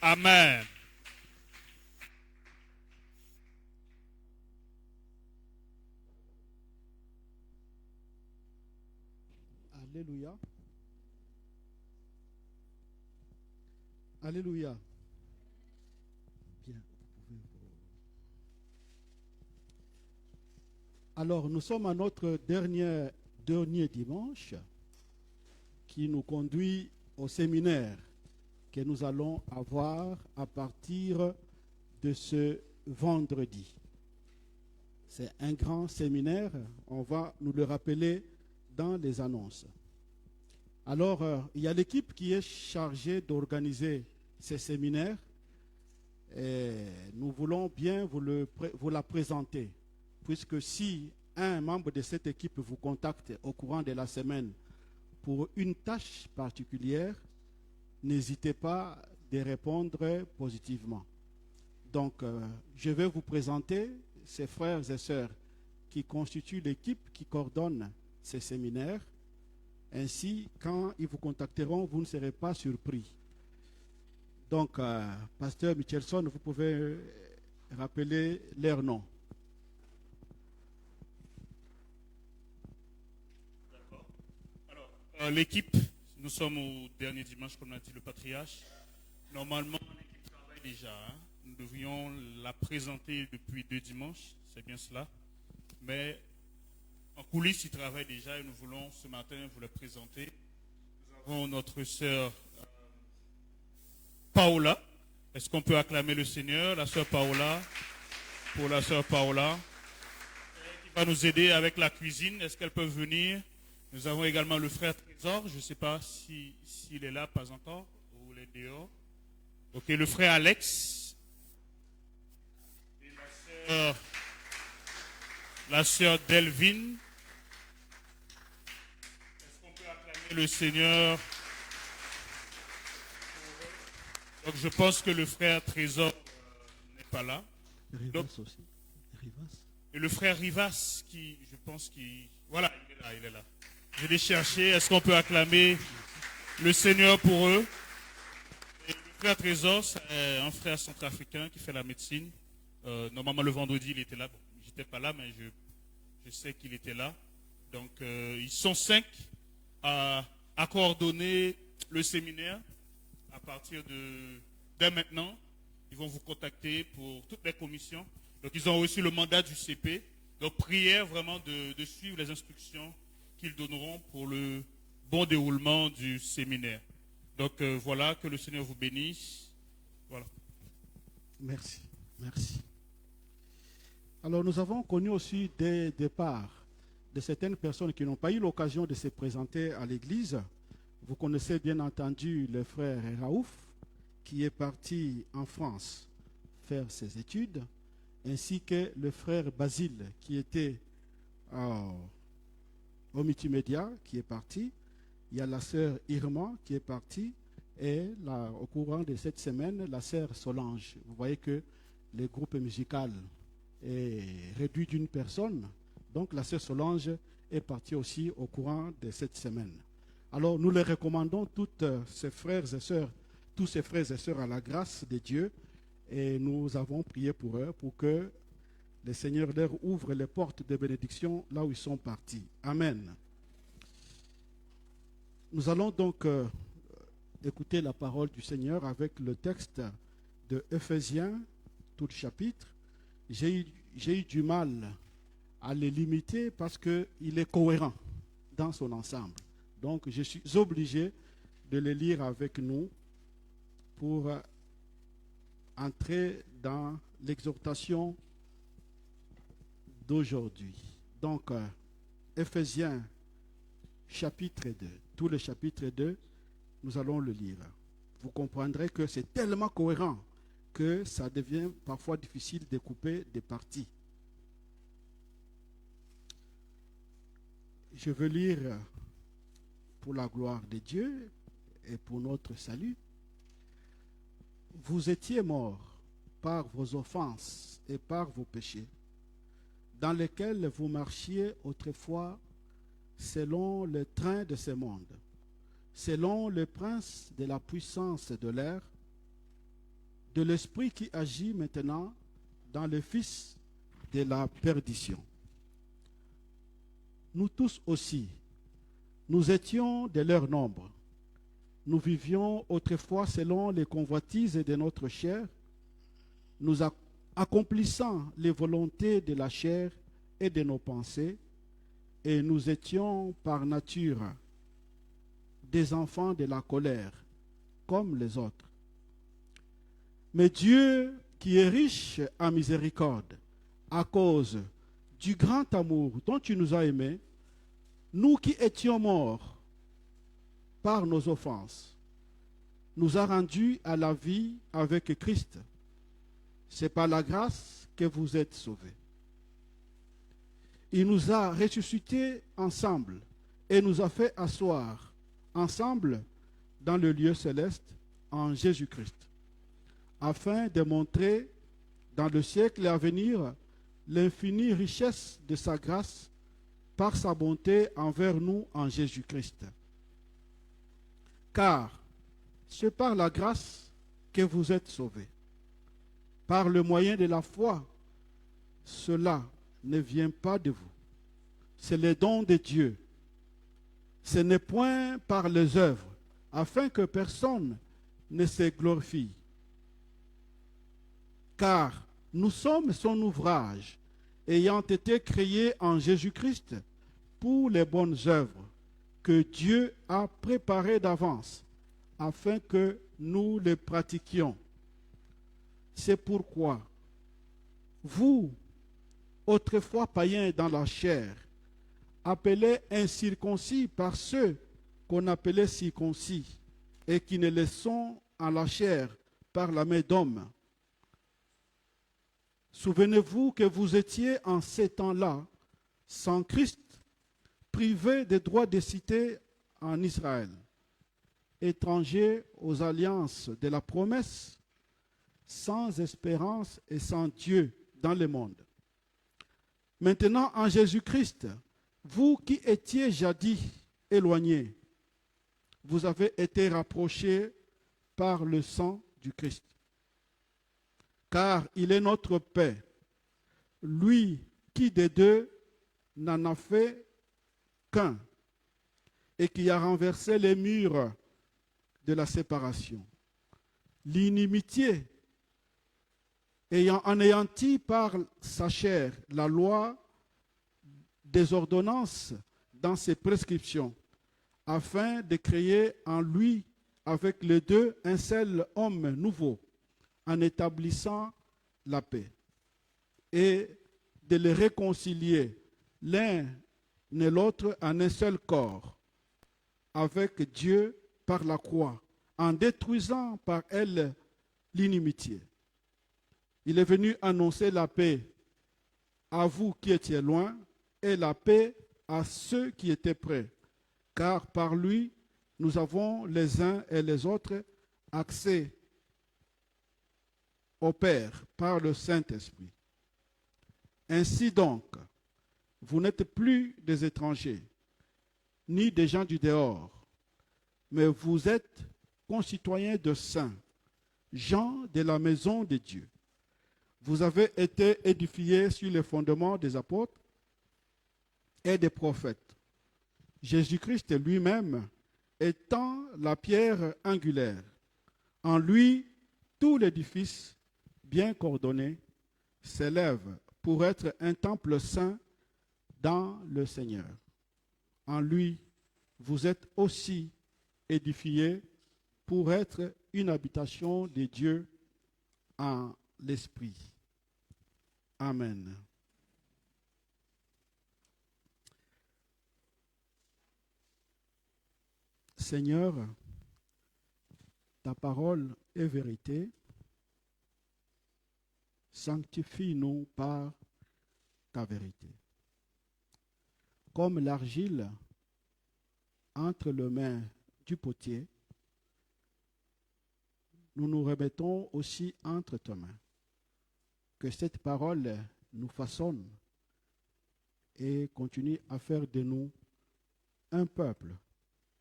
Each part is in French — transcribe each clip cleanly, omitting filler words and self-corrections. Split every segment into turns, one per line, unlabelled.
Amen.
Alléluia. Alléluia. Bien. Alors, nous sommes à notre dernier dimanche qui nous conduit au séminaire que nous allons avoir à partir de ce vendredi. C'est un grand séminaire, on va nous le rappeler dans les annonces. Alors, il y a l'équipe qui est chargée d'organiser ces séminaires et nous voulons bien vous la présenter, puisque si un membre de cette équipe vous contacte au courant de la semaine pour une tâche particulière, n'hésitez pas de répondre positivement. Donc, je vais vous présenter ces frères et sœurs qui constituent l'équipe qui coordonne ces séminaires. Ainsi, quand ils vous contacteront, vous ne serez pas surpris. Donc, Pasteur Michelson, vous pouvez rappeler leurs noms.
D'accord. Alors, l'équipe, nous sommes au dernier dimanche, comme l'a dit le patriarche. Normalement, l'équipe travaille déjà. Nous devrions la présenter depuis 2 dimanches, c'est bien cela. Mais en coulisses, ils travaillent déjà et nous voulons ce matin vous la présenter. Nous avons notre sœur Paola. Est-ce qu'on peut acclamer le Seigneur, la sœur Paola, pour la sœur Paola, qui va nous aider avec la cuisine. Est-ce qu'elle peut venir? Nous avons également le frère Trésor. Je ne sais pas s'il est là, pas encore, ou il est dehors. Ok, le frère Alex. Et la sœur Delvin. Est-ce qu'on peut acclamer le Seigneur? Donc je pense que le frère Trésor n'est pas là.
Rivas
Donc,
aussi. Rivas.
et le frère Rivas, qui, je pense qu'il... Voilà, il est là. Je l'ai cherché. Est-ce qu'on peut acclamer le Seigneur pour eux? Et le frère Trésor, c'est un frère centrafricain qui fait la médecine. Normalement, le vendredi, il était là. Bon, j'étais pas là, mais je sais qu'il était là. Donc, ils sont 5 à coordonner le séminaire. À partir dès maintenant, ils vont vous contacter pour toutes les commissions. Donc, ils ont reçu le mandat du CP. Donc, prière vraiment de suivre les instructions qu'ils donneront pour le bon déroulement du séminaire. Donc, voilà, que le Seigneur vous bénisse. Voilà.
Merci. Merci. Alors, nous avons connu aussi des départs de certaines personnes qui n'ont pas eu l'occasion de se présenter à l'église. Vous connaissez bien entendu le frère Raouf, qui est parti en France faire ses études, ainsi que le frère Basile, qui était au multimédia, qui est parti. Il y a la sœur Irma, qui est partie. Et là, au courant de cette semaine, la sœur Solange. Vous voyez que le groupe musical est réduit d'une personne. Donc la sœur Solange est partie aussi au courant de cette semaine. Alors nous les recommandons toutes ces frères et sœurs, tous ces frères et sœurs à la grâce de Dieu, et nous avons prié pour eux pour que le Seigneur leur ouvre les portes de bénédiction là où ils sont partis. Amen. Nous allons donc écouter la parole du Seigneur avec le texte de Éphésiens, tout le chapitre. J'ai eu du mal à le limiter parce qu'il est cohérent dans son ensemble. Donc, je suis obligé de le lire avec nous pour entrer dans l'exhortation d'aujourd'hui. Donc, Éphésiens chapitre 2, tout le chapitre 2, nous allons le lire. Vous comprendrez que c'est tellement cohérent que ça devient parfois difficile de couper des parties. Je veux lire pour la gloire de Dieu et pour notre salut. Vous étiez morts par vos offenses et par vos péchés, dans lesquels vous marchiez autrefois selon le train de ce monde, selon le prince de la puissance de l'air, de l'Esprit qui agit maintenant dans le Fils de la perdition. Nous tous aussi, nous étions de leur nombre. Nous vivions autrefois selon les convoitises de notre chair, nous accomplissant les volontés de la chair et de nos pensées, et nous étions par nature des enfants de la colère, comme les autres. Mais Dieu, qui est riche en miséricorde, à cause du grand amour dont tu nous as aimés, nous qui étions morts par nos offenses, nous a rendus à la vie avec Christ. C'est par la grâce que vous êtes sauvés. Il nous a ressuscités ensemble et nous a fait asseoir ensemble dans le lieu céleste en Jésus-Christ, afin de montrer dans le siècle à venir l'infinie richesse de sa grâce par sa bonté envers nous en Jésus-Christ. Car c'est par la grâce que vous êtes sauvés, par le moyen de la foi. Cela ne vient pas de vous, c'est le don de Dieu. Ce n'est point par les œuvres, afin que personne ne se glorifie. Car nous sommes son ouvrage, ayant été créés en Jésus-Christ pour les bonnes œuvres que Dieu a préparées d'avance, afin que nous les pratiquions. C'est pourquoi vous, autrefois païens dans la chair, appelés incirconcis par ceux qu'on appelait circoncis, et qui ne le sont en la chair par la main d'homme. Souvenez-vous que vous étiez en ces temps-là sans Christ, privés des droits de cité en Israël, étrangers aux alliances de la promesse, sans espérance et sans Dieu dans le monde. Maintenant, en Jésus-Christ, vous qui étiez jadis éloignés, vous avez été rapprochés par le sang du Christ. Car il est notre paix, lui qui des deux n'en a fait qu'un, et qui a renversé les murs de la séparation, l'inimitié, ayant anéanti par sa chair la loi des ordonnances dans ses prescriptions, afin de créer en lui, avec les deux, un seul homme nouveau, en établissant la paix, et de les réconcilier l'un et l'autre en un seul corps, avec Dieu par la croix, en détruisant par elle l'inimitié. Il est venu annoncer la paix à vous qui étiez loin, et la paix à ceux qui étaient près, car par lui, nous avons les uns et les autres accès au Père par le Saint-Esprit. Ainsi donc, vous n'êtes plus des étrangers, ni des gens du dehors, mais vous êtes concitoyens de saints, gens de la maison de Dieu. Vous avez été édifiés sur les fondements des apôtres et des prophètes, Jésus-Christ lui-même étant la pierre angulaire. En lui, tout l'édifice bien coordonné s'élève pour être un temple saint dans le Seigneur. En lui, vous êtes aussi édifiés pour être une habitation de Dieu en l'Esprit. Amen. Seigneur, ta parole est vérité. Sanctifie-nous par ta vérité. Comme l'argile entre les mains du potier, nous nous remettons aussi entre tes mains. Que cette parole nous façonne et continue à faire de nous un peuple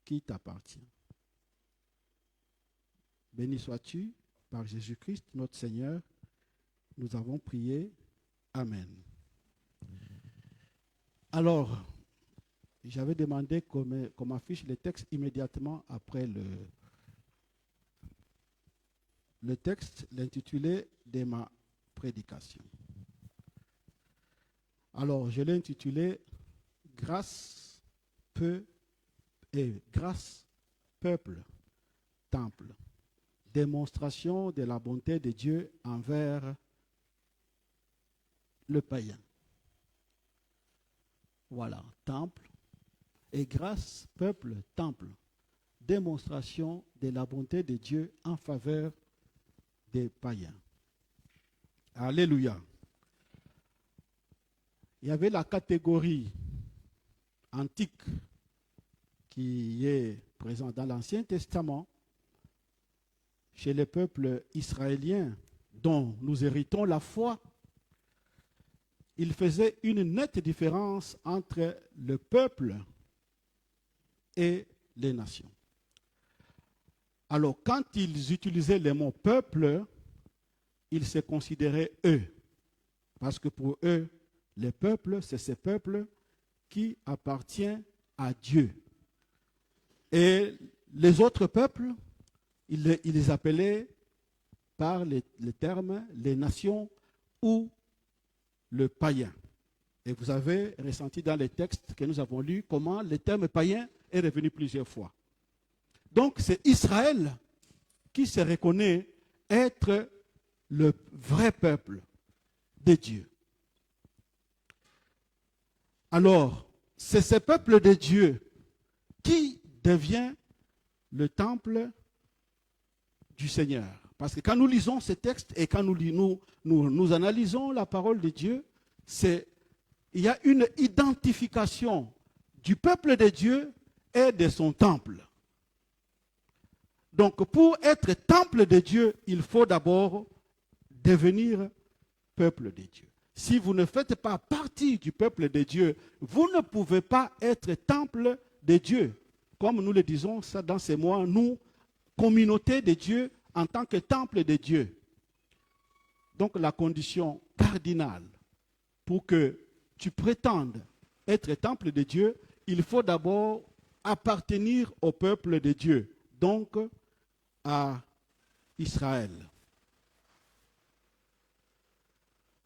qui t'appartient. Béni sois-tu par Jésus-Christ, notre Seigneur, nous avons prié. Amen. Alors, j'avais demandé qu'on m'affiche les textes immédiatement après le texte, l'intitulé de ma prédication. Alors, je l'ai intitulé « Grâce, peuple, temple. Démonstration de la bonté de Dieu envers le païen. » Voilà, temple. Et grâce, peuple, temple. Démonstration de la bonté de Dieu en faveur des païens. Alléluia. Il y avait la catégorie antique qui est présente dans l'Ancien Testament chez les peuples israéliens dont nous héritons la foi. Il faisait une nette différence entre le peuple et les nations. Alors, quand ils utilisaient le mot peuple, ils se considéraient eux. Parce que pour eux, le peuple, c'est ce peuple qui appartient à Dieu. Et les autres peuples, ils les appelaient par les termes les nations ou le païen. Et vous avez ressenti dans les textes que nous avons lus comment le terme païen est revenu plusieurs fois. Donc c'est Israël qui se reconnaît être le vrai peuple de Dieu. Alors, c'est ce peuple de Dieu qui devient le temple du Seigneur. Parce que quand nous lisons ces textes et quand nous analysons la parole de Dieu, il y a une identification du peuple de Dieu et de son temple. Donc pour être temple de Dieu, il faut d'abord devenir peuple de Dieu. Si vous ne faites pas partie du peuple de Dieu, vous ne pouvez pas être temple de Dieu. Comme nous le disons ça dans ces mois, nous, communauté de Dieu en tant que temple de Dieu. Donc la condition cardinale pour que tu prétendes être temple de Dieu, il faut d'abord appartenir au peuple de Dieu, donc à Israël.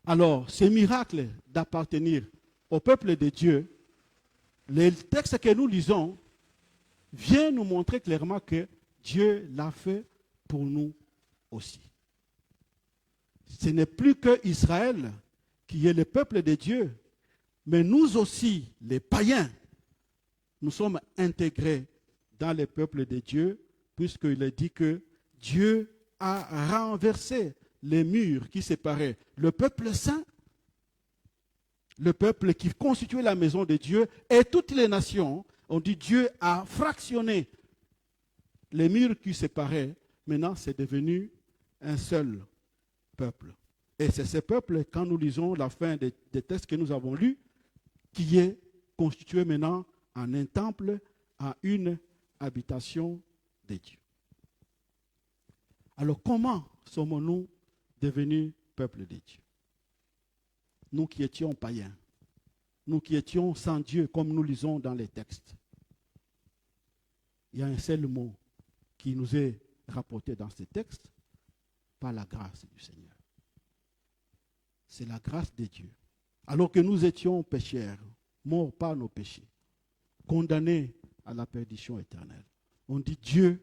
Alors, ce miracle d'appartenir au peuple de Dieu, les textes que nous lisons viennent nous montrer clairement que Dieu l'a fait pour nous aussi. Ce n'est plus que Israël qui est le peuple de Dieu, mais nous aussi, les païens, nous sommes intégrés dans le peuple de Dieu, puisqu'il est dit que Dieu a renversé les murs qui séparaient le peuple saint, le peuple qui constituait la maison de Dieu, et toutes les nations. On dit Dieu a fractionné les murs qui séparaient. Maintenant, c'est devenu un seul peuple. Et c'est ce peuple, quand nous lisons la fin des textes que nous avons lus, qui est constitué maintenant en un temple, en une habitation de Dieu. Alors, comment sommes-nous devenus peuple de Dieu? Nous qui étions païens, nous qui étions sans Dieu, comme nous lisons dans les textes. Il y a un seul mot qui nous est rapporté dans ces textes, par la grâce du Seigneur. C'est la grâce de Dieu. Alors que nous étions pécheurs, morts par nos péchés, condamnés à la perdition éternelle, on dit Dieu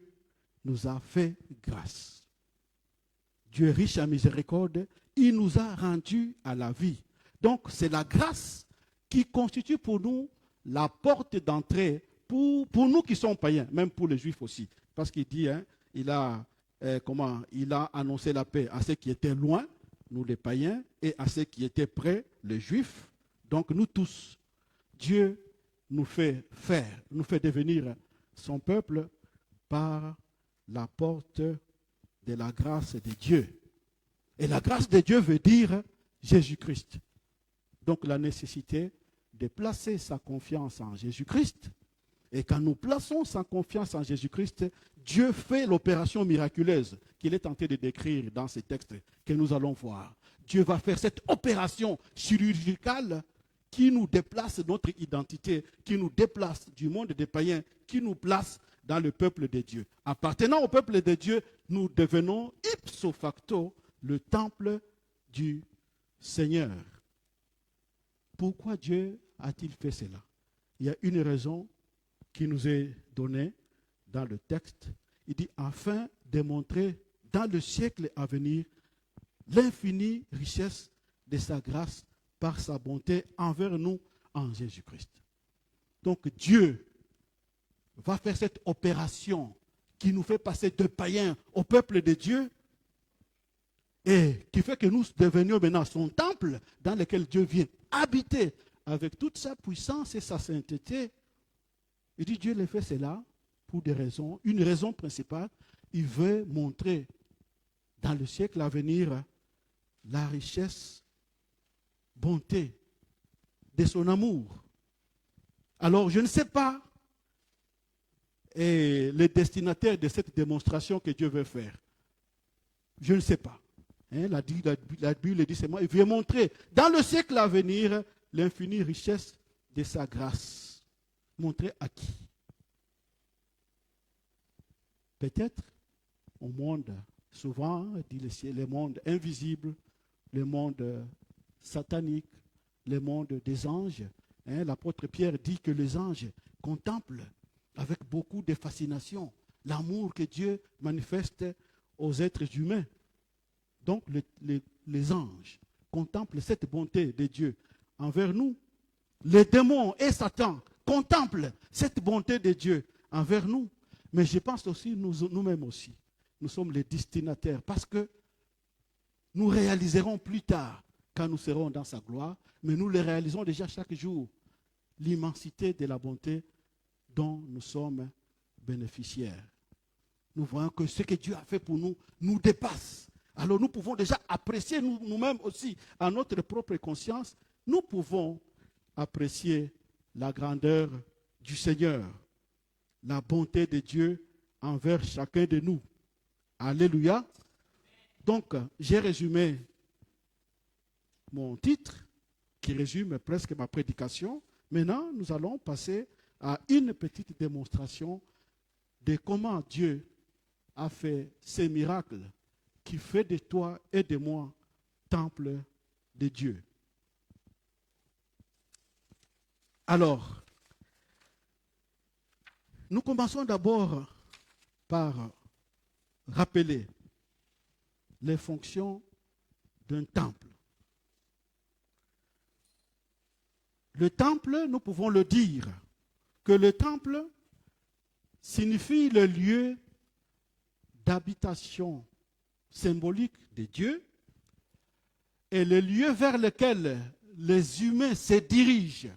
nous a fait grâce. Dieu est riche en miséricorde, il nous a rendus à la vie. Donc c'est la grâce qui constitue pour nous la porte d'entrée pour nous qui sommes païens, même pour les juifs aussi. Parce qu'il dit, il a annoncé la paix à ceux qui étaient loin, nous les païens, et à ceux qui étaient près, les juifs. Donc nous tous, Dieu nous fait devenir son peuple par la porte de la grâce de Dieu. Et la grâce de Dieu veut dire Jésus-Christ. Donc la nécessité de placer sa confiance en Jésus-Christ Et quand nous plaçons sa confiance en Jésus-Christ, Dieu fait l'opération miraculeuse qu'il est tenté de décrire dans ces textes que nous allons voir. Dieu va faire cette opération chirurgicale qui nous déplace notre identité, qui nous déplace du monde des païens, qui nous place dans le peuple de Dieu. Appartenant au peuple de Dieu, nous devenons ipso facto le temple du Seigneur. Pourquoi Dieu a-t-il fait cela? Il y a une raison qui nous est donnée dans le texte. Il dit, afin de montrer dans le siècle à venir l'infinie richesse de sa grâce par sa bonté envers nous en Jésus-Christ. Donc Dieu va faire cette opération qui nous fait passer de païens au peuple de Dieu et qui fait que nous devenions maintenant son temple dans lequel Dieu vient habiter avec toute sa puissance et sa sainteté. Il dit Dieu le fait cela pour des raisons. Une raison principale, il veut montrer dans le siècle à venir la richesse, bonté de son amour. Alors je ne sais pas le destinataire de cette démonstration que Dieu veut faire. Je ne sais pas. La Bible dit seulement, il veut montrer dans le siècle à venir l'infinie richesse de sa grâce. Montrer à qui? Peut-être au monde, souvent, dit le monde invisible, le monde satanique, le monde des anges. L'apôtre Pierre dit que les anges contemplent avec beaucoup de fascination l'amour que Dieu manifeste aux êtres humains. Donc les anges contemplent cette bonté de Dieu envers nous. Les démons et Satan contemplent cette bonté de Dieu envers nous. Mais je pense aussi, nous-mêmes aussi, nous sommes les destinataires parce que nous réaliserons plus tard, quand nous serons dans sa gloire, mais nous le réalisons déjà chaque jour, l'immensité de la bonté dont nous sommes bénéficiaires. Nous voyons que ce que Dieu a fait pour nous nous dépasse. Alors nous pouvons déjà apprécier nous-mêmes aussi, à notre propre conscience, nous pouvons apprécier la grandeur du Seigneur, la bonté de Dieu envers chacun de nous. Alléluia. Donc, j'ai résumé mon titre, qui résume presque ma prédication. Maintenant, nous allons passer à une petite démonstration de comment Dieu a fait ces miracles qui fait de toi et de moi temple de Dieu. Alors, nous commençons d'abord par rappeler les fonctions d'un temple. Le temple, nous pouvons le dire, que le temple signifie le lieu d'habitation symbolique de Dieu et le lieu vers lequel les humains se dirigent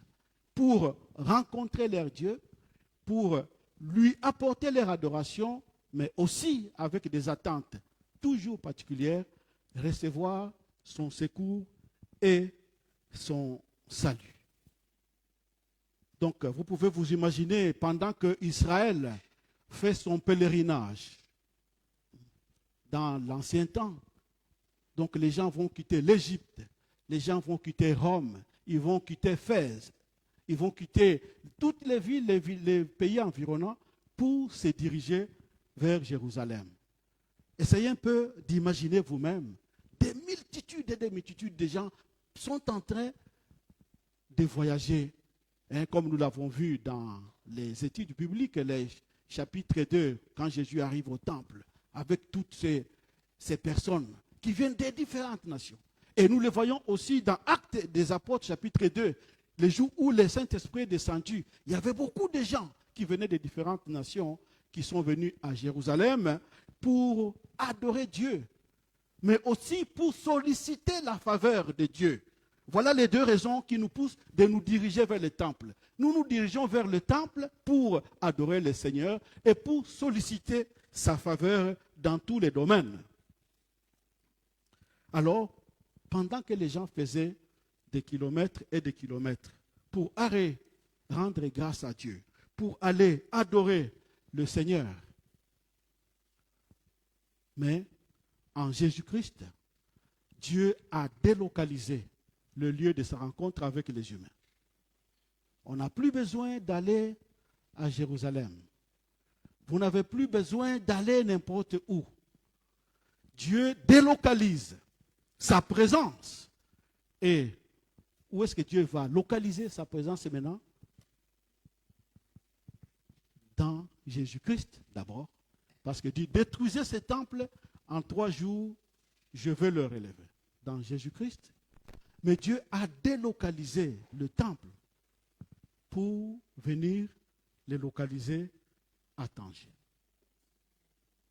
pour rencontrer leur Dieu, pour lui apporter leur adoration, mais aussi avec des attentes toujours particulières, recevoir son secours et son salut. Donc, vous pouvez vous imaginer, pendant que Israël fait son pèlerinage dans l'ancien temps, donc les gens vont quitter l'Égypte, les gens vont quitter Rome, ils vont quitter Fès, ils vont quitter toutes les villes, les pays environnants pour se diriger vers Jérusalem. Essayez un peu d'imaginer vous-même, des multitudes et des multitudes de gens sont en train de voyager. Comme nous l'avons vu dans les études bibliques, les chapitres 2, quand Jésus arrive au temple, avec toutes ces personnes qui viennent des différentes nations. Et nous le voyons aussi dans Actes des Apôtres, chapitre 2, le jour où le Saint-Esprit est descendu. Il y avait beaucoup de gens qui venaient des différentes nations, qui sont venus à Jérusalem pour adorer Dieu, mais aussi pour solliciter la faveur de Dieu. Voilà les deux raisons qui nous poussent de nous diriger vers le temple. Nous nous dirigeons vers le temple pour adorer le Seigneur et pour solliciter sa faveur dans tous les domaines. Alors, pendant que les gens faisaient des kilomètres et des kilomètres pour rendre grâce à Dieu, pour aller adorer le Seigneur. Mais en Jésus-Christ, Dieu a délocalisé le lieu de sa rencontre avec les humains. On n'a plus besoin d'aller à Jérusalem. Vous n'avez plus besoin d'aller n'importe où. Dieu délocalise sa présence. Et où est-ce que Dieu va localiser sa présence maintenant? Dans Jésus-Christ d'abord. Parce que Dieu détruisait ce temple, en 3 jours, je vais le relever. Dans Jésus-Christ. Mais Dieu a délocalisé le temple pour venir le localiser à Tanger.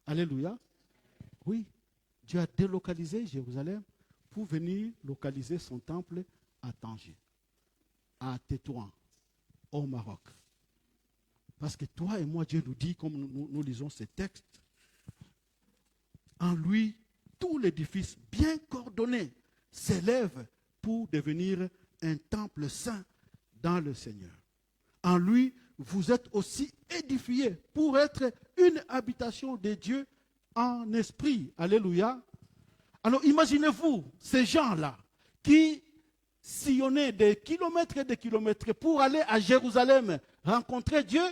Alléluia. Oui, Dieu a délocalisé Jérusalem pour venir localiser son temple à Tanger, à Tétouan, au Maroc. Parce que toi et moi, Dieu nous dit, comme nous lisons ces textes, en lui, tout l'édifice bien coordonné s'élève pour devenir un temple saint dans le Seigneur. En lui, vous êtes aussi édifiés pour être une habitation de Dieu en esprit. Alléluia. Alors imaginez-vous ces gens-là qui sillonnaient des kilomètres et des kilomètres pour aller à Jérusalem rencontrer Dieu.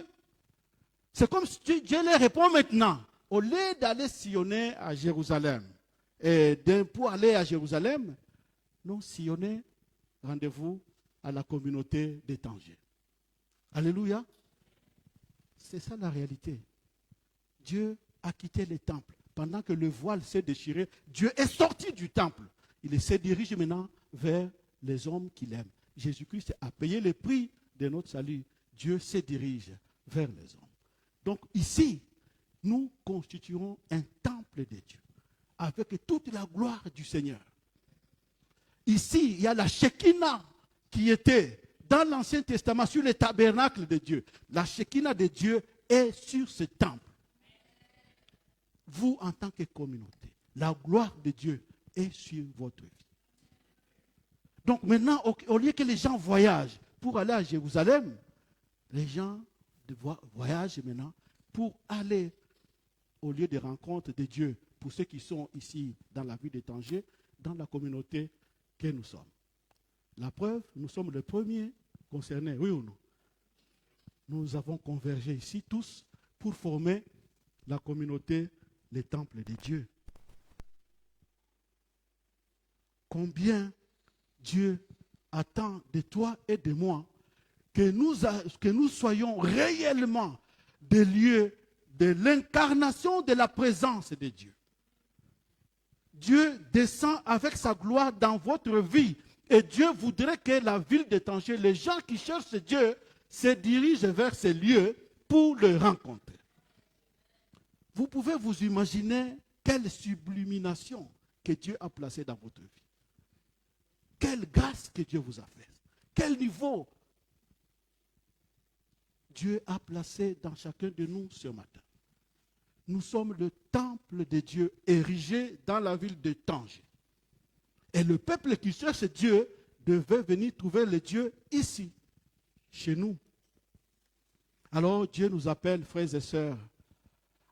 C'est comme si Dieu leur répond maintenant. Au lieu d'aller sillonner à Jérusalem, et pour aller à Jérusalem, nous sillonnez, rendez-vous à la communauté des Tanger. Alléluia. C'est ça la réalité. Dieu a quitté le temple. Pendant que le voile s'est déchiré, Dieu est sorti du temple. Il se dirige maintenant vers les hommes qu'il aime. Jésus-Christ a payé le prix de notre salut. Dieu se dirige vers les hommes. Donc ici, nous constituerons un temple de Dieu avec toute la gloire du Seigneur. Ici, il y a la Shekinah qui était dans l'Ancien Testament sur le tabernacle de Dieu. La Shekinah de Dieu est sur ce temple. Vous, en tant que communauté, la gloire de Dieu est sur votre vie. Donc maintenant, au lieu que les gens voyagent pour aller à Jérusalem, les gens voyagent maintenant pour aller au lieu de rencontre de Dieu, pour ceux qui sont ici dans la ville de Tanger, dans la communauté que nous sommes. La preuve, nous sommes les premiers concernés, oui ou non? Nous avons convergé ici tous pour former la communauté, les temples de Dieu. Combien Dieu attend de toi et de moi que nous soyons réellement des lieux de l'incarnation de la présence de Dieu. Dieu descend avec sa gloire dans votre vie. Et Dieu voudrait que la ville de Tanger, les gens qui cherchent Dieu, se dirigent vers ces lieux pour le rencontrer. Vous pouvez vous imaginer quelle sublimination que Dieu a placée dans votre vie. Quelle grâce que Dieu vous a faite. Quel niveau Dieu a placé dans chacun de nous ce matin. Nous sommes le temple de Dieu érigé dans la ville de Tanger. Et le peuple qui cherche Dieu devait venir trouver le Dieu ici, chez nous. Alors Dieu nous appelle, frères et sœurs,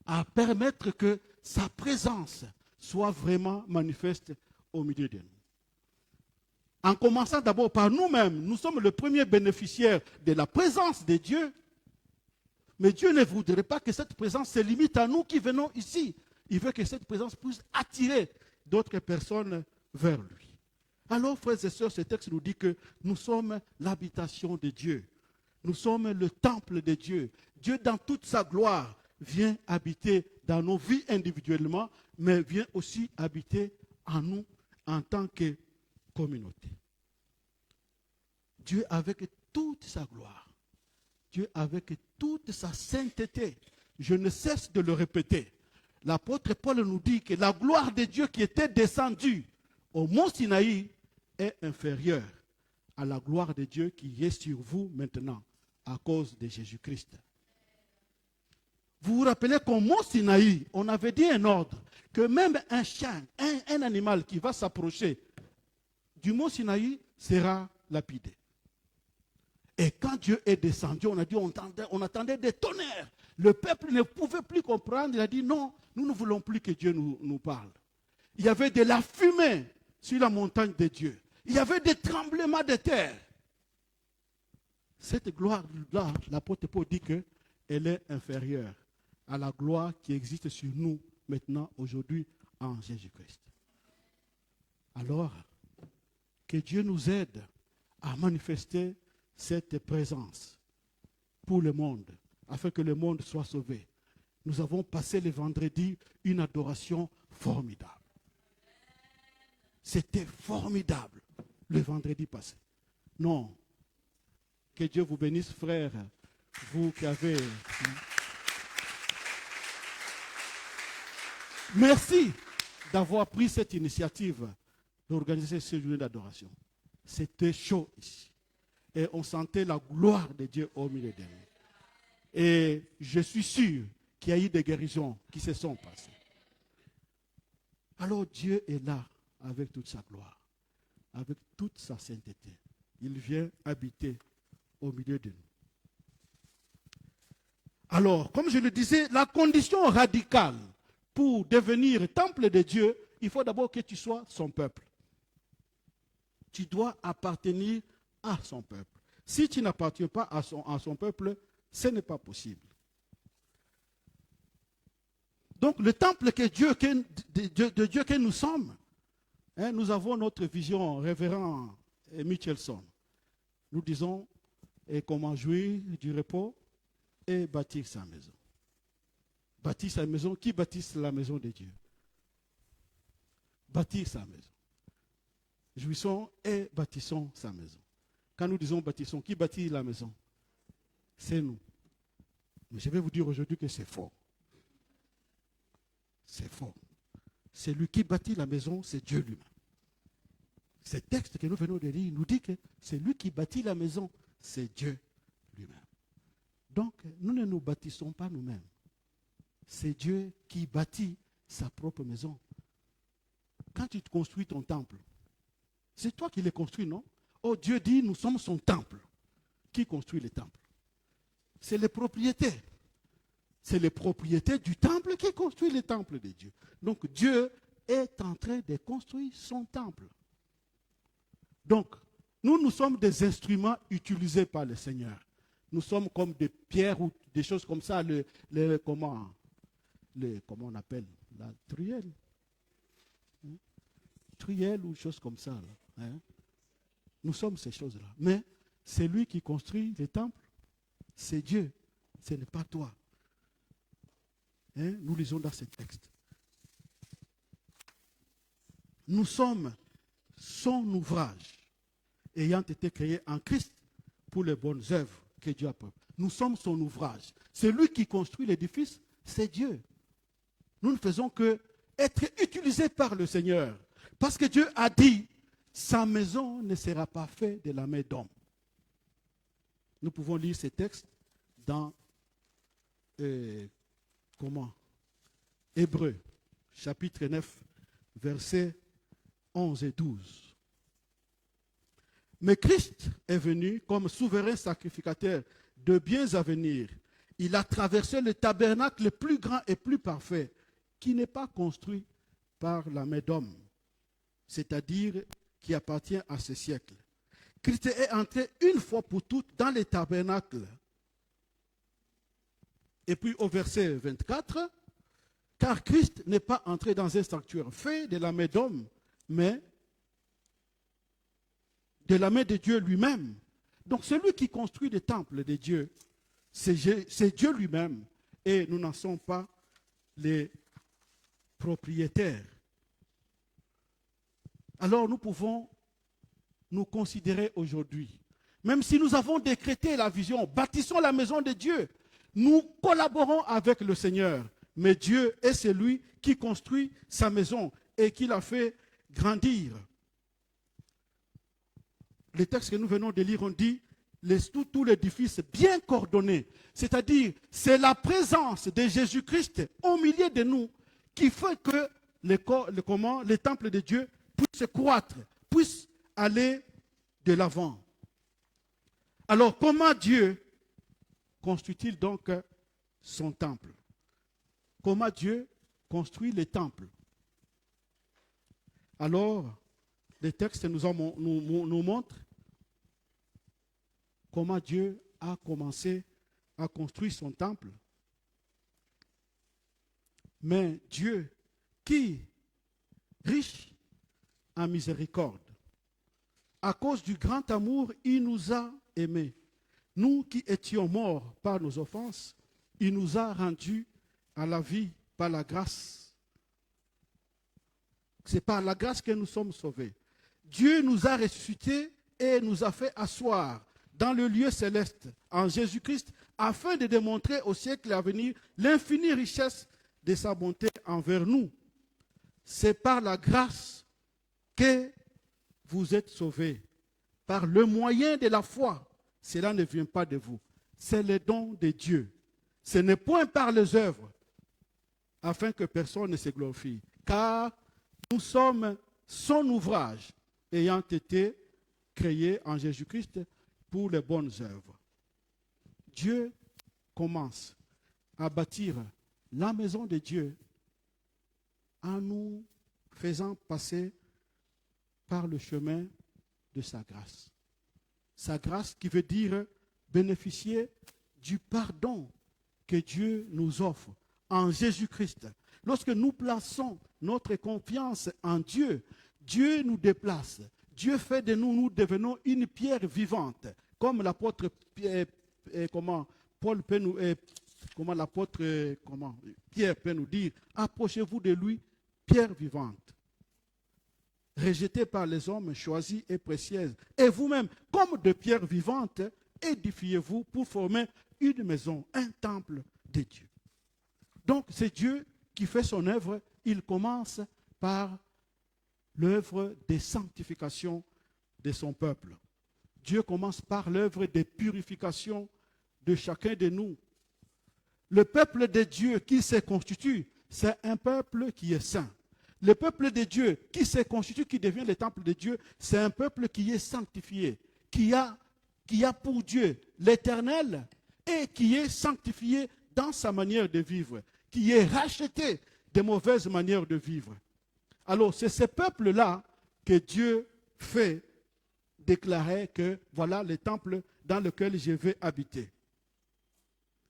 à permettre que sa présence soit vraiment manifeste au milieu de nous. En commençant d'abord par nous-mêmes, nous sommes le premier bénéficiaire de la présence de Dieu. Mais Dieu ne voudrait pas que cette présence se limite à nous qui venons ici. Il veut que cette présence puisse attirer d'autres personnes vers lui. Alors, frères et sœurs, ce texte nous dit que nous sommes l'habitation de Dieu. Nous sommes le temple de Dieu. Dieu, dans toute sa gloire, vient habiter dans nos vies individuellement, mais vient aussi habiter en nous en tant que communauté. Dieu avec toute sa gloire. Dieu avec toute sa sainteté. Je ne cesse de le répéter. L'apôtre Paul nous dit que la gloire de Dieu qui était descendue au mont Sinaï est inférieure à la gloire de Dieu qui est sur vous maintenant à cause de Jésus-Christ. Vous vous rappelez qu'au mont Sinaï, on avait dit un ordre que même un chien, un animal qui va s'approcher du mont Sinaï sera lapidé. Et quand Dieu est descendu, on a dit, on attendait des tonnerres. Le peuple ne pouvait plus comprendre. Il a dit, non, nous ne voulons plus que Dieu nous parle. Il y avait de la fumée sur la montagne de Dieu. Il y avait des tremblements de terre. Cette gloire-là, l'apôtre Paul dit qu'elle est inférieure à la gloire qui existe sur nous maintenant, aujourd'hui, en Jésus-Christ. Alors, que Dieu nous aide à manifester cette présence pour le monde, afin que le monde soit sauvé. Nous avons passé le vendredi une adoration formidable. C'était formidable le vendredi passé. Non. Que Dieu vous bénisse, frères, vous qui avez... Merci d'avoir pris cette initiative d'organiser ce journée d'adoration. C'était chaud ici. Et on sentait la gloire de Dieu au milieu de nous. Et je suis sûr qu'il y a eu des guérisons qui se sont passées. Alors Dieu est là avec toute sa gloire, avec toute sa sainteté. Il vient habiter au milieu de nous. Alors, comme je le disais, la condition radicale pour devenir temple de Dieu, il faut d'abord que tu sois son peuple. Tu dois appartenir à son peuple. Si tu n'appartiens pas à son peuple, ce n'est pas possible. Donc, le temple de Dieu que nous sommes, nous avons notre vision, révérend Michelson. Nous disons comment jouir du repos et bâtir sa maison. Bâtir sa maison, qui bâtisse la maison de Dieu? Bâtir sa maison. Jouissons et bâtissons sa maison. Quand nous disons bâtissons, qui bâtit la maison? C'est nous. Mais je vais vous dire aujourd'hui que c'est faux. C'est faux. C'est lui qui bâtit la maison, c'est Dieu lui-même. Ce texte que nous venons de lire nous dit que c'est lui qui bâtit la maison, c'est Dieu lui-même. Donc, nous ne nous bâtissons pas nous-mêmes. C'est Dieu qui bâtit sa propre maison. Quand tu construis ton temple, c'est toi qui l'as construit, non? Oh, Dieu dit, nous sommes son temple. Qui construit le temple? C'est les propriétaires. C'est les propriétaires du temple qui construit le temple de Dieu. Donc, Dieu est en train de construire son temple. Donc, nous sommes des instruments utilisés par le Seigneur. Nous sommes comme des pierres ou des choses comme ça, comment on appelle? La truelle. Truelle ou choses comme ça. Là, hein? Nous sommes ces choses-là. Mais c'est lui qui construit les temples. C'est Dieu. Ce n'est pas toi. Hein? Nous lisons dans ce texte. Nous sommes son ouvrage, ayant été créé en Christ pour les bonnes œuvres que Dieu a préparées. Nous sommes son ouvrage. C'est lui qui construit l'édifice, c'est Dieu. Nous ne faisons que être utilisés par le Seigneur. Parce que Dieu a dit, sa maison ne sera pas faite de la main d'homme. Nous pouvons lire ces textes dans Hébreux, chapitre 9, versets 11 et 12. Mais Christ est venu comme souverain sacrificateur de biens à venir. Il a traversé le tabernacle le plus grand et plus parfait, qui n'est pas construit par la main d'homme, c'est-à-dire qui appartient à ce siècle. Christ est entré une fois pour toutes dans les tabernacles. Et puis au verset 24, car Christ n'est pas entré dans un sanctuaire fait de la main d'homme, mais de la main de Dieu lui-même. Donc celui qui construit le temple de Dieu, c'est Dieu lui-même. Et nous n'en sommes pas les propriétaires. Alors nous pouvons nous considérer aujourd'hui, même si nous avons décrété la vision, bâtissons la maison de Dieu, nous collaborons avec le Seigneur. Mais Dieu est celui qui construit sa maison et qui la fait grandir. Le texte que nous venons de lire, on dit tout l'édifice bien coordonné. C'est-à-dire, c'est la présence de Jésus-Christ au milieu de nous qui fait que les temples de Dieu puissent croître, puissent aller de l'avant. Alors, comment Dieu construit-il donc son temple? Comment Dieu construit les temples? Alors, les textes nous montrent comment Dieu a commencé à construire son temple. Mais Dieu, qui, riche en miséricorde, à cause du grand amour, il nous a aimés. Nous qui étions morts par nos offenses, il nous a rendus à la vie par la grâce. C'est par la grâce que nous sommes sauvés. Dieu nous a ressuscités et nous a fait asseoir dans le lieu céleste en Jésus-Christ afin de démontrer au siècle à venir l'infinie richesse de sa bonté envers nous. C'est par la grâce que vous êtes sauvés, par le moyen de la foi. Cela ne vient pas de vous, c'est le don de Dieu. Ce n'est point par les œuvres, afin que personne ne se glorifie, car nous sommes son ouvrage, ayant été créés en Jésus-Christ pour les bonnes œuvres. Dieu commence à bâtir la maison de Dieu en nous faisant passer par le chemin de sa grâce. Sa grâce qui veut dire bénéficier du pardon que Dieu nous offre en Jésus-Christ. Lorsque nous plaçons notre confiance en Dieu, Dieu nous déplace. Dieu fait de nous, nous devenons une pierre vivante. Comme l'apôtre Pierre peut nous dire, approchez-vous de lui, pierre vivante. Rejetée par les hommes, choisie et précieuse. Et vous-même, comme de pierres vivantes, édifiez-vous pour former une maison, un temple de Dieu. Donc c'est Dieu qui fait son œuvre. Il commence par l'œuvre de sanctification de son peuple. Dieu commence par l'œuvre de purification de chacun de nous. Le peuple de Dieu qui se constitue, c'est un peuple qui est saint. Le peuple de Dieu qui se constitue, qui devient le temple de Dieu, c'est un peuple qui est sanctifié, qui a pour Dieu l'éternel et qui est sanctifié dans sa manière de vivre, qui est racheté des mauvaises manières de vivre. Alors, c'est ce peuple-là que Dieu fait déclarer que voilà le temple dans lequel je vais habiter.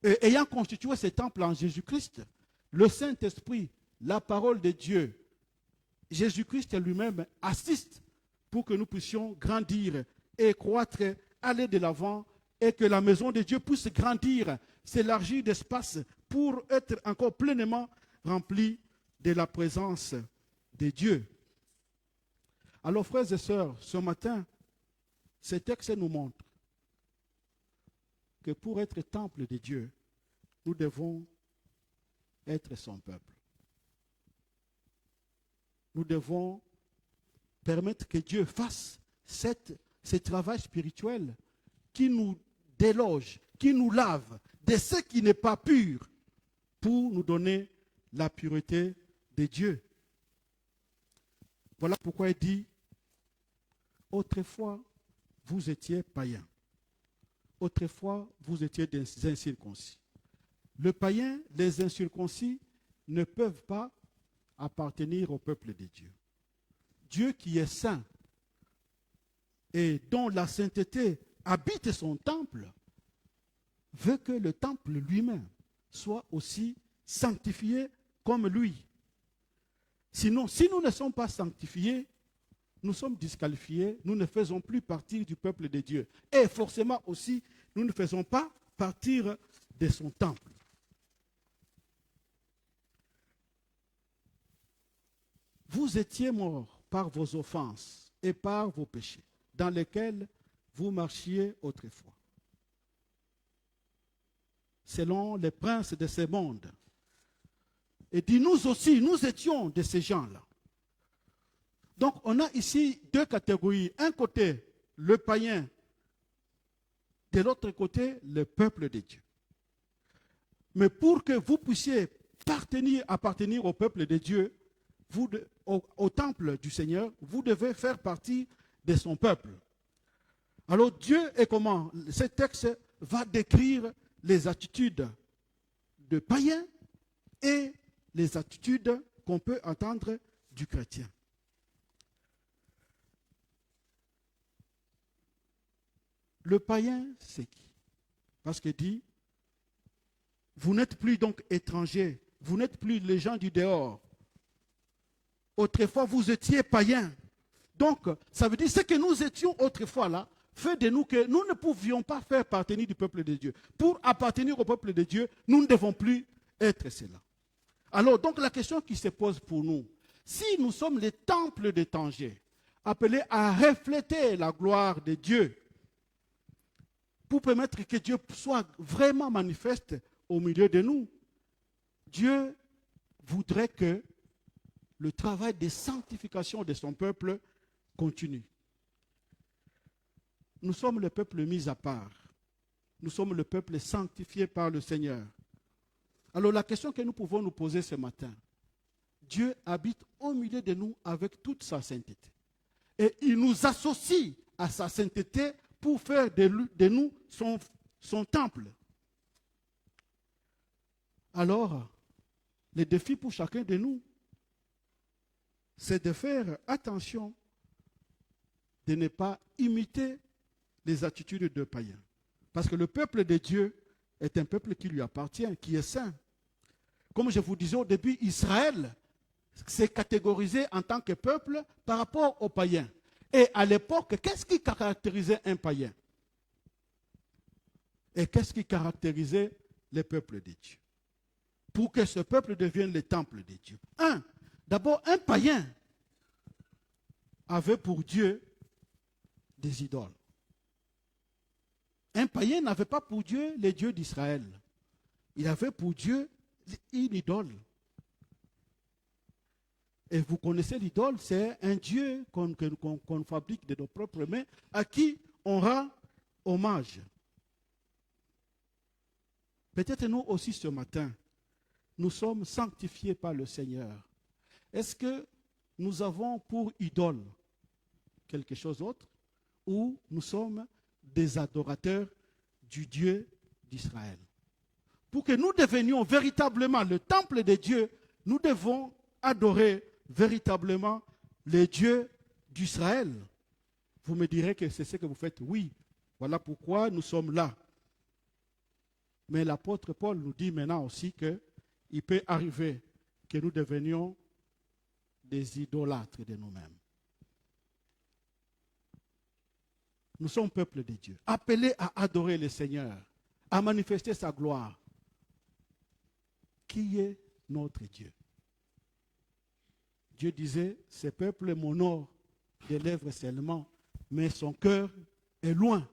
Et ayant constitué ce temple en Jésus-Christ, le Saint-Esprit, la parole de Dieu, Jésus-Christ lui-même assiste pour que nous puissions grandir et croître, aller de l'avant et que la maison de Dieu puisse grandir, s'élargir d'espace pour être encore pleinement remplie de la présence de Dieu. Alors, frères et sœurs, ce matin, ce texte nous montre que pour être temple de Dieu, nous devons être son peuple. Nous devons permettre que Dieu fasse ce travail spirituel qui nous déloge, qui nous lave de ce qui n'est pas pur pour nous donner la pureté de Dieu. Voilà pourquoi il dit, autrefois, vous étiez païens. Autrefois, vous étiez des incirconcis. Le païen, les incirconcis ne peuvent pas appartenir au peuple de Dieu. Dieu qui est saint et dont la sainteté habite son temple, veut que le temple lui-même soit aussi sanctifié comme lui. Sinon, si nous ne sommes pas sanctifiés, nous sommes disqualifiés, nous ne faisons plus partie du peuple de Dieu. Et forcément aussi, nous ne faisons pas partir de son temple. Vous étiez morts par vos offenses et par vos péchés, dans lesquels vous marchiez autrefois, selon les princes de ce monde. Et dit, nous aussi, nous étions de ces gens-là. Donc, on a ici deux catégories. Un côté, le païen. De l'autre côté, le peuple de Dieu. Mais pour que vous puissiez appartenir au peuple de Dieu, au temple du Seigneur, vous devez faire partie de son peuple. Alors Dieu est comment? Ce texte va décrire les attitudes de païens et les attitudes qu'on peut entendre du chrétien. Le païen, c'est qui? Parce qu'il dit, vous n'êtes plus donc étrangers, vous n'êtes plus les gens du dehors. Autrefois, vous étiez païens. Donc, ça veut dire ce que nous étions autrefois là, fait de nous que nous ne pouvions pas faire partie du peuple de Dieu. Pour appartenir au peuple de Dieu, nous ne devons plus être cela. Alors, donc la question qui se pose pour nous, si nous sommes les temples de Tanger, appelés à refléter la gloire de Dieu, pour permettre que Dieu soit vraiment manifeste au milieu de nous, Dieu voudrait que le travail de sanctification de son peuple continue. Nous sommes le peuple mis à part. Nous sommes le peuple sanctifié par le Seigneur. Alors la question que nous pouvons nous poser ce matin, Dieu habite au milieu de nous avec toute sa sainteté. Et il nous associe à sa sainteté pour faire de nous son temple. Alors, le défi pour chacun de nous, c'est de faire attention de ne pas imiter les attitudes de païens. Parce que le peuple de Dieu est un peuple qui lui appartient, qui est saint. Comme je vous disais au début, Israël s'est catégorisé en tant que peuple par rapport aux païens. Et à l'époque, qu'est-ce qui caractérisait un païen? Et qu'est-ce qui caractérisait le peuple de Dieu? Pour que ce peuple devienne le temple de Dieu. D'abord, un païen avait pour Dieu des idoles. Un païen n'avait pas pour Dieu les dieux d'Israël. Il avait pour Dieu une idole. Et vous connaissez l'idole, c'est un Dieu qu'on fabrique de nos propres mains, à qui on rend hommage. Peut-être nous aussi ce matin, nous sommes sanctifiés par le Seigneur. Est-ce que nous avons pour idole quelque chose d'autre, ou nous sommes des adorateurs du Dieu d'Israël? Pour que nous devenions véritablement le temple de Dieu, nous devons adorer véritablement le Dieu d'Israël. Vous me direz que c'est ce que vous faites. Oui, voilà pourquoi nous sommes là. Mais l'apôtre Paul nous dit maintenant aussi qu'il peut arriver que nous devenions des idolâtres de nous-mêmes. Nous sommes peuple de Dieu, appelés à adorer le Seigneur, à manifester sa gloire. Qui est notre Dieu? Dieu disait, ce peuple m'honore des lèvres seulement, mais son cœur est loin.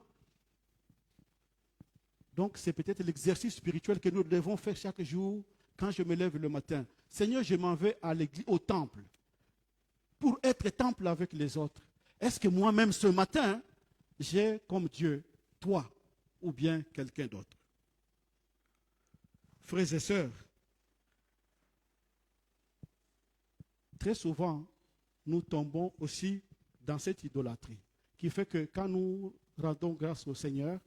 Donc c'est peut-être l'exercice spirituel que nous devons faire chaque jour quand je me lève le matin. Seigneur, je m'en vais à l'église, au temple, pour être temple avec les autres. Est-ce que moi-même ce matin, j'ai comme Dieu, toi, ou bien quelqu'un d'autre? Frères et sœurs, très souvent, nous tombons aussi dans cette idolâtrie, qui fait que quand nous rendons grâce au Seigneur,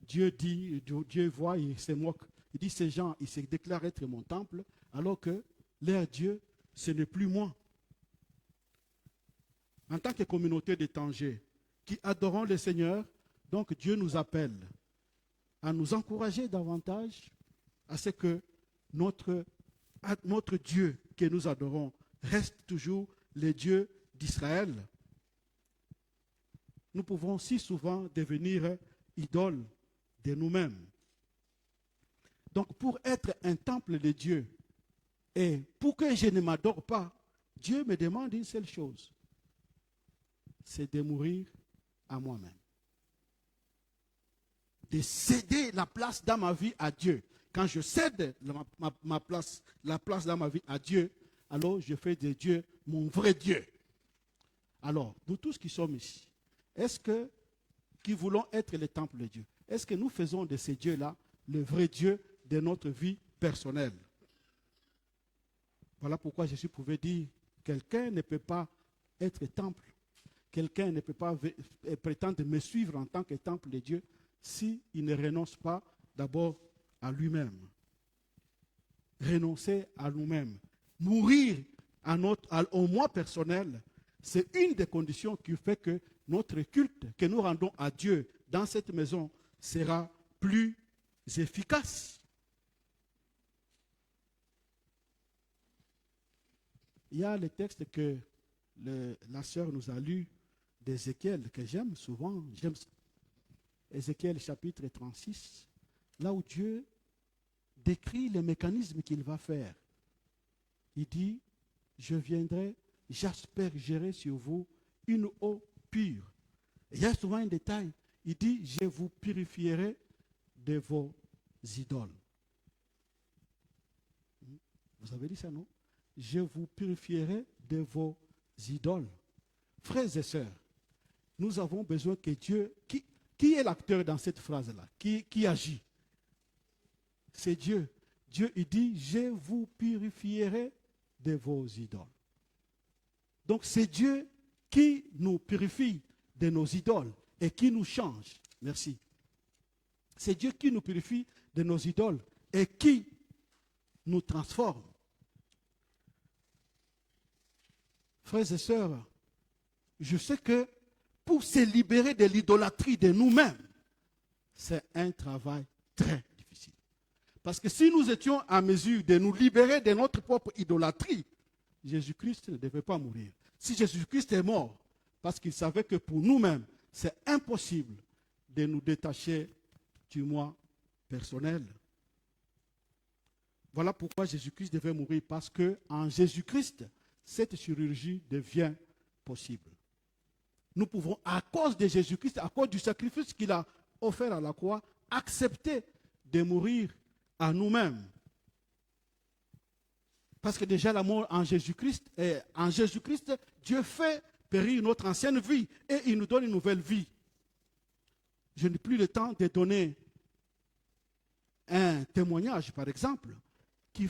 Dieu dit, Dieu voit, il se moque. Il dit, ces gens, ils se déclarent être mon temple, alors que leur Dieu, ce n'est plus moi. En tant que communauté de Tanger, qui adorons le Seigneur, donc Dieu nous appelle à nous encourager davantage à ce que notre Dieu que nous adorons reste toujours le Dieu d'Israël. Nous pouvons si souvent devenir idoles de nous-mêmes. Donc pour être un temple de Dieu, et pour que je ne m'adore pas, Dieu me demande une seule chose, c'est de mourir à moi-même. De céder la place dans ma vie à Dieu. Quand je cède la place dans ma vie à Dieu, alors je fais de Dieu mon vrai Dieu. Alors, nous tous qui sommes ici, est-ce que, qui voulons être le temple de Dieu, est-ce que nous faisons de ces dieux-là le vrai Dieu de notre vie personnelle? Voilà pourquoi Jésus pouvait dire, quelqu'un ne peut pas être temple, quelqu'un ne peut pas prétendre me suivre en tant que temple de Dieu s'il ne renonce pas d'abord à lui-même. Renoncer à nous-mêmes. Mourir au moi personnel, c'est une des conditions qui fait que notre culte que nous rendons à Dieu dans cette maison sera plus efficace. Il y a le texte que la sœur nous a lu d'Ézéchiel, que j'aime souvent. J'aime Ézéchiel chapitre 36, là où Dieu décrit les mécanismes qu'il va faire. Il dit, je viendrai, j'aspergerai sur vous une eau pure. Et il y a souvent un détail. Il dit, je vous purifierai de vos idoles. Vous avez dit ça, non? Je vous purifierai de vos idoles. Frères et sœurs, nous avons besoin que Dieu... Qui est l'acteur dans cette phrase-là? Qui agit? C'est Dieu. Dieu, il dit, je vous purifierai de vos idoles. Donc c'est Dieu qui nous purifie de nos idoles et qui nous change. Merci. C'est Dieu qui nous purifie de nos idoles et qui nous transforme. Frères et sœurs, je sais que pour se libérer de l'idolâtrie de nous-mêmes, c'est un travail très difficile. Parce que si nous étions en mesure de nous libérer de notre propre idolâtrie, Jésus-Christ ne devait pas mourir. Si Jésus-Christ est mort, parce qu'il savait que pour nous-mêmes, c'est impossible de nous détacher du moi personnel. Voilà pourquoi Jésus-Christ devait mourir, parce qu'en Jésus-Christ, cette chirurgie devient possible. Nous pouvons, à cause de Jésus-Christ, à cause du sacrifice qu'il a offert à la croix, accepter de mourir à nous-mêmes. Parce que déjà la mort en Jésus-Christ, Dieu fait périr notre ancienne vie et il nous donne une nouvelle vie. Je n'ai plus le temps de donner un témoignage, par exemple, qui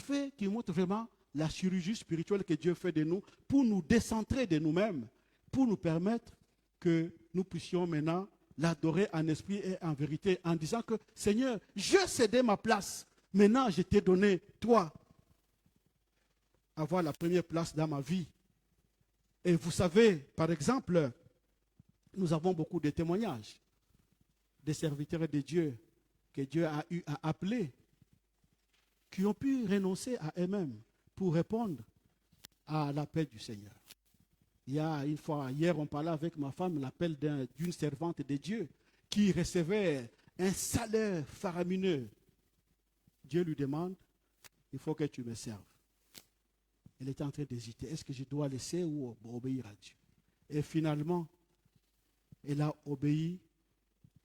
montre vraiment la chirurgie spirituelle que Dieu fait de nous pour nous décentrer de nous-mêmes, pour nous permettre que nous puissions maintenant l'adorer en esprit et en vérité, en disant que Seigneur, je cédais ma place, maintenant je t'ai donné, toi, avoir la première place dans ma vie. Et vous savez, par exemple, nous avons beaucoup de témoignages des serviteurs de Dieu que Dieu a eu à appeler, qui ont pu renoncer à eux-mêmes pour répondre à l'appel du Seigneur. Il y a une fois, hier, on parlait avec ma femme, l'appel d'une servante de Dieu qui recevait un salaire faramineux. Dieu lui demande, il faut que tu me serves. Elle était en train d'hésiter. Est-ce que je dois laisser ou obéir à Dieu? Et finalement, elle a obéi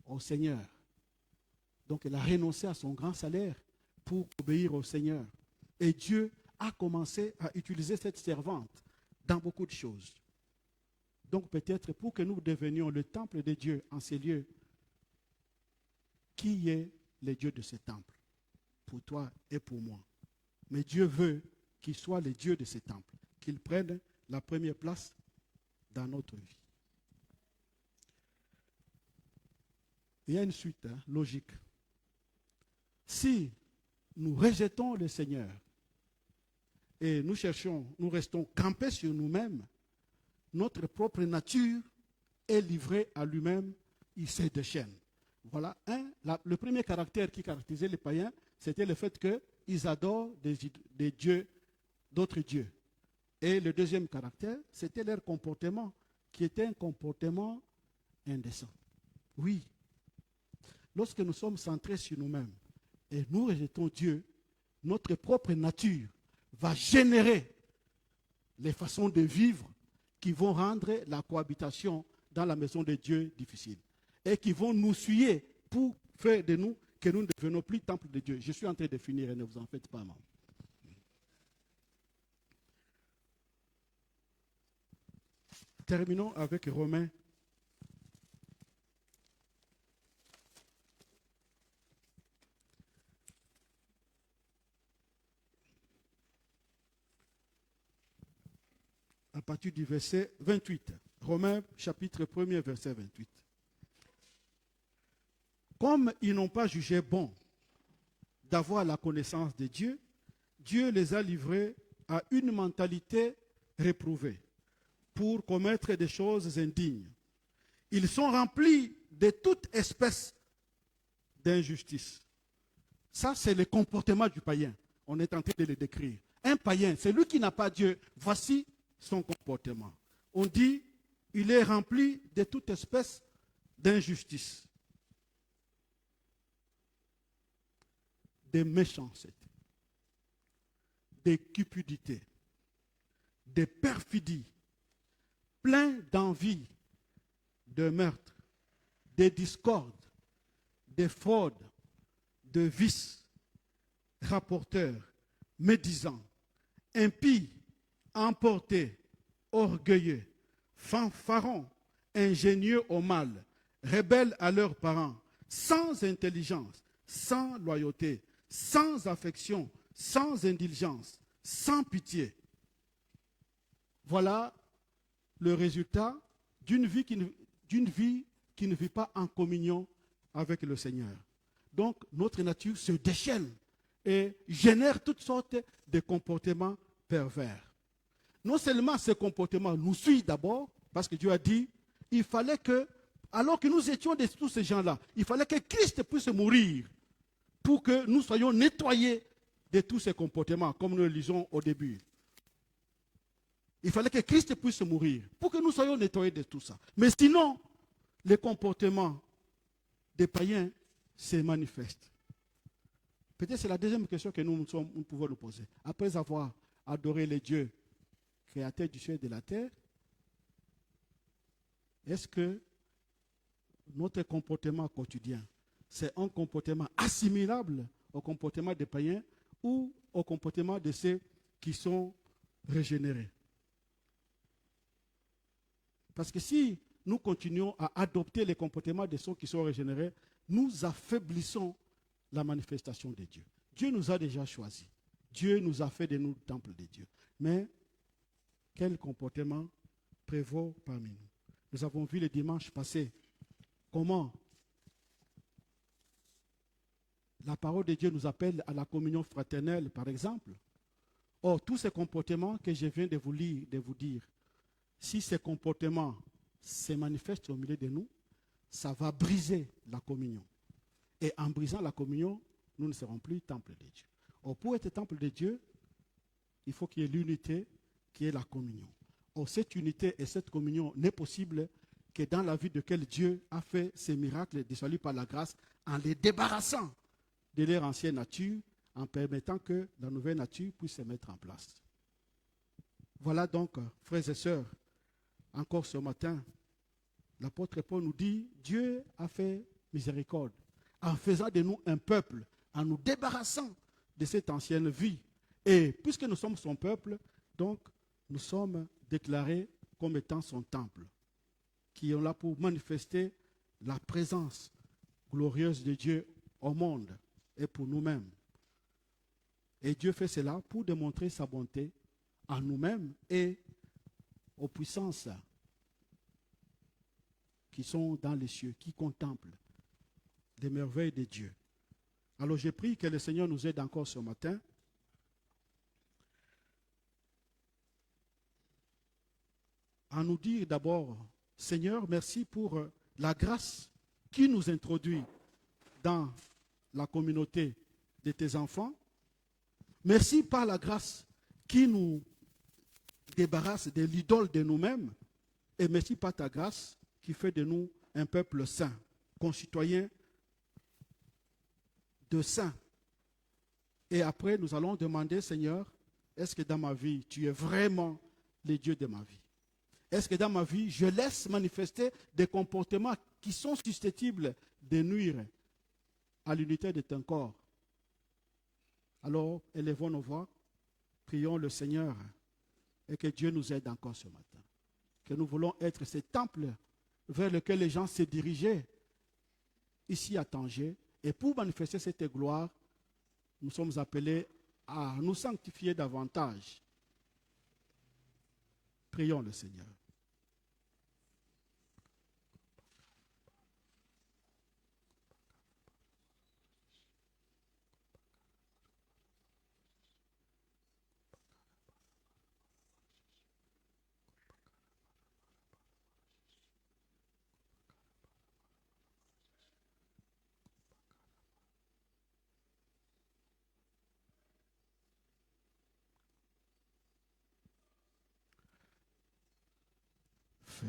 au Seigneur. Donc elle a renoncé à son grand salaire pour obéir au Seigneur. Et Dieu a commencé à utiliser cette servante dans beaucoup de choses. Donc peut-être pour que nous devenions le temple de Dieu en ces lieux, qui est le Dieu de ce temple? Pour toi et pour moi. Mais Dieu veut qu'il soit le Dieu de ce temple, qu'il prenne la première place dans notre vie. Il y a une suite logique. Si nous rejetons le Seigneur et nous restons campés sur nous-mêmes, notre propre nature est livrée à lui-même, il se déchaîne. Voilà, le premier caractère qui caractérisait les païens, c'était le fait qu'ils adorent des dieux, d'autres dieux. Et le deuxième caractère, c'était leur comportement, qui était un comportement indécent. Oui, lorsque nous sommes centrés sur nous-mêmes et nous rejetons Dieu, notre propre nature va générer les façons de vivre qui vont rendre la cohabitation dans la maison de Dieu difficile et qui vont nous suyer pour faire de nous que nous ne devenons plus temple de Dieu. Je suis en train de finir et ne vous en faites pas, maman. Terminons avec Romains. À partir du verset 28. Romains chapitre 1er, verset 28. Comme ils n'ont pas jugé bon d'avoir la connaissance de Dieu, Dieu les a livrés à une mentalité réprouvée pour commettre des choses indignes. Ils sont remplis de toute espèce d'injustice. Ça, c'est le comportement du païen. On est en train de le décrire. Un païen, c'est lui qui n'a pas Dieu. Voici son comportement. On dit, il est rempli de toute espèce d'injustice, de méchanceté, de cupidité, de perfidie, plein d'envie, de meurtre, de discorde, de fraude, de vices, rapporteurs, médisants, impies, emportés, orgueilleux, fanfarons, ingénieux au mal, rebelles à leurs parents, sans intelligence, sans loyauté, sans affection, sans indulgence, sans pitié. Voilà le résultat d'une vie qui ne vit pas en communion avec le Seigneur. Donc, notre nature se déchaîne et génère toutes sortes de comportements pervers. Non seulement ces comportements nous suivent d'abord, parce que Dieu a dit, il fallait que, alors que nous étions de tous ces gens-là, il fallait que Christ puisse mourir pour que nous soyons nettoyés de tous ces comportements, comme nous le lisons au début. Il fallait que Christ puisse mourir pour que nous soyons nettoyés de tout ça. Mais sinon, les comportements des païens se manifestent. Peut-être c'est la deuxième question que nous pouvons nous poser. Après avoir adoré les dieux créateurs du ciel et de la terre, est-ce que notre comportement quotidien, c'est un comportement assimilable au comportement des païens ou au comportement de ceux qui sont régénérés? Parce que si nous continuons à adopter les comportements de ceux qui sont régénérés, nous affaiblissons la manifestation de Dieu. Dieu nous a déjà choisis. Dieu nous a fait de nous temples de Dieu. Mais quel comportement prévaut parmi nous? Nous avons vu le dimanche passé comment la parole de Dieu nous appelle à la communion fraternelle, par exemple. Or, tous ces comportements que je viens de vous lire, de vous dire, si ces comportements se manifestent au milieu de nous, ça va briser la communion. Et en brisant la communion, nous ne serons plus temple de Dieu. Or, pour être temple de Dieu, il faut qu'il y ait l'unité qui est la communion. Or, cette unité et cette communion n'est possible que dans la vie de quel Dieu a fait ces miracles de salut par la grâce en les débarrassant de leur ancienne nature, en permettant que la nouvelle nature puisse se mettre en place. Voilà donc, frères et sœurs, encore ce matin, l'apôtre Paul nous dit, Dieu a fait miséricorde en faisant de nous un peuple, en nous débarrassant de cette ancienne vie. Et puisque nous sommes son peuple, donc nous sommes déclarés comme étant son temple, qui est là pour manifester la présence glorieuse de Dieu au monde et pour nous-mêmes. Et Dieu fait cela pour démontrer sa bonté en nous-mêmes et aux puissances qui sont dans les cieux, qui contemplent les merveilles de Dieu. Alors j'ai prie que le Seigneur nous aide encore ce matin à nous dire d'abord, Seigneur, merci pour la grâce qui nous introduit dans la communauté de tes enfants. Merci par la grâce qui nous débarrasse de l'idole de nous-mêmes. Et merci par ta grâce qui fait de nous un peuple saint, concitoyens de saints. Et après, nous allons demander, Seigneur, est-ce que dans ma vie, tu es vraiment le Dieu de ma vie? Est-ce que dans ma vie, je laisse manifester des comportements qui sont susceptibles de nuire à l'unité de ton corps? Alors, élevons nos voix, prions le Seigneur et que Dieu nous aide encore ce matin. Que nous voulons être ces temples vers lesquels les gens se dirigeaient ici à Tanger. Et pour manifester cette gloire, nous sommes appelés à nous sanctifier davantage. Prions le Seigneur.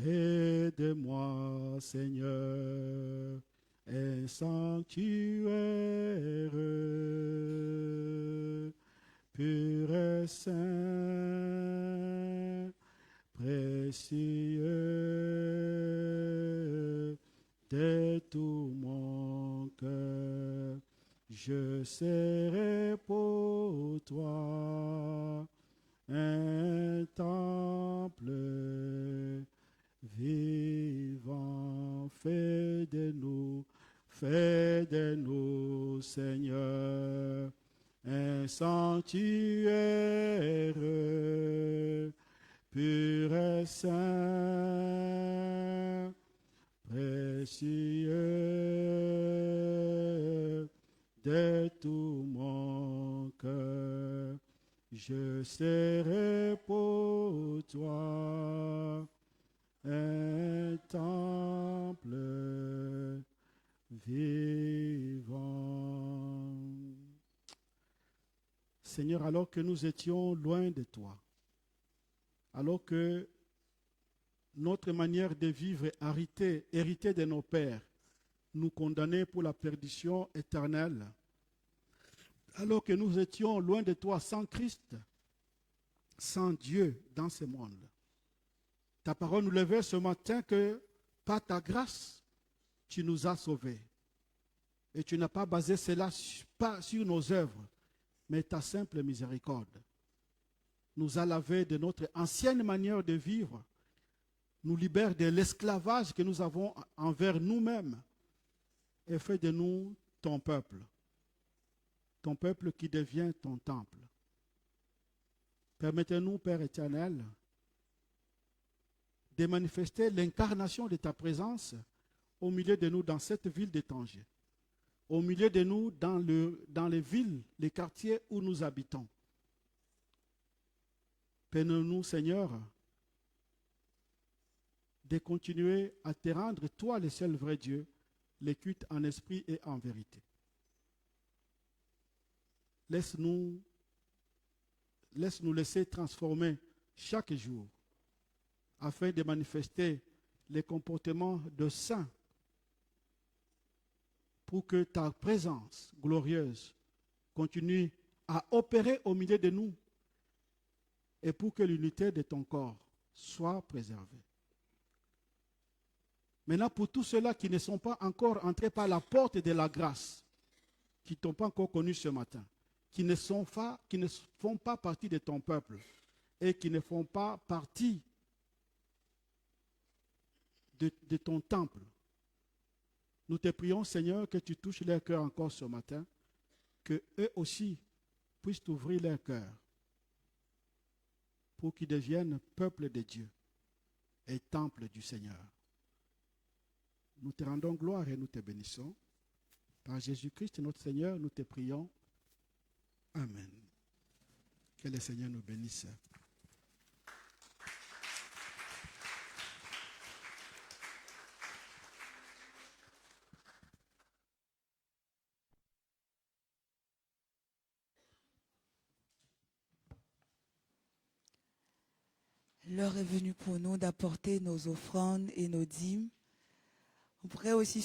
Fais de moi, Seigneur, un sanctuaire pur et saint, précieux de tout mon cœur. Je serai pour toi un temple vivant. Fais de nous, Seigneur, un sanctuaire pur et saint, précieux de tout mon cœur. Je serai pour toi un temple vivant. Seigneur, alors que nous étions loin de toi, alors que notre manière de vivre héritée de nos pères, nous condamnait pour la perdition éternelle, alors que nous étions loin de toi, sans Christ, sans Dieu dans ce monde. Ta parole nous levait ce matin que par ta grâce, tu nous as sauvés. Et tu n'as pas basé cela pas sur nos œuvres, mais ta simple miséricorde nous a lavé de notre ancienne manière de vivre, nous libère de l'esclavage que nous avons envers nous-mêmes et fait de nous ton peuple qui devient ton temple. Permettez-nous, Père éternel, de manifester l'incarnation de ta présence au milieu de nous dans cette ville de Tanger, au milieu de nous dans les villes, les quartiers où nous habitons. Permets-nous, Seigneur, de continuer à te rendre, toi le seul vrai Dieu, les cultes en esprit et en vérité. Laisse-nous laisser transformer chaque jour afin de manifester les comportements de saints pour que ta présence glorieuse continue à opérer au milieu de nous et pour que l'unité de ton corps soit préservée. Maintenant, pour tous ceux-là qui ne sont pas encore entrés par la porte de la grâce, qui ne t'ont pas encore connu ce matin, qui ne font pas partie de ton peuple et qui ne font pas partie de ton temple, nous te prions, Seigneur, que tu touches leur cœur encore ce matin, que eux aussi puissent t'ouvrir leur cœur pour qu'ils deviennent peuple de Dieu et temple du Seigneur. Nous te rendons gloire et nous te bénissons. Par Jésus-Christ, notre Seigneur, nous te prions. Amen. Que le Seigneur nous bénisse.
L'heure est venue pour nous d'apporter nos offrandes et nos dîmes. On pourrait aussi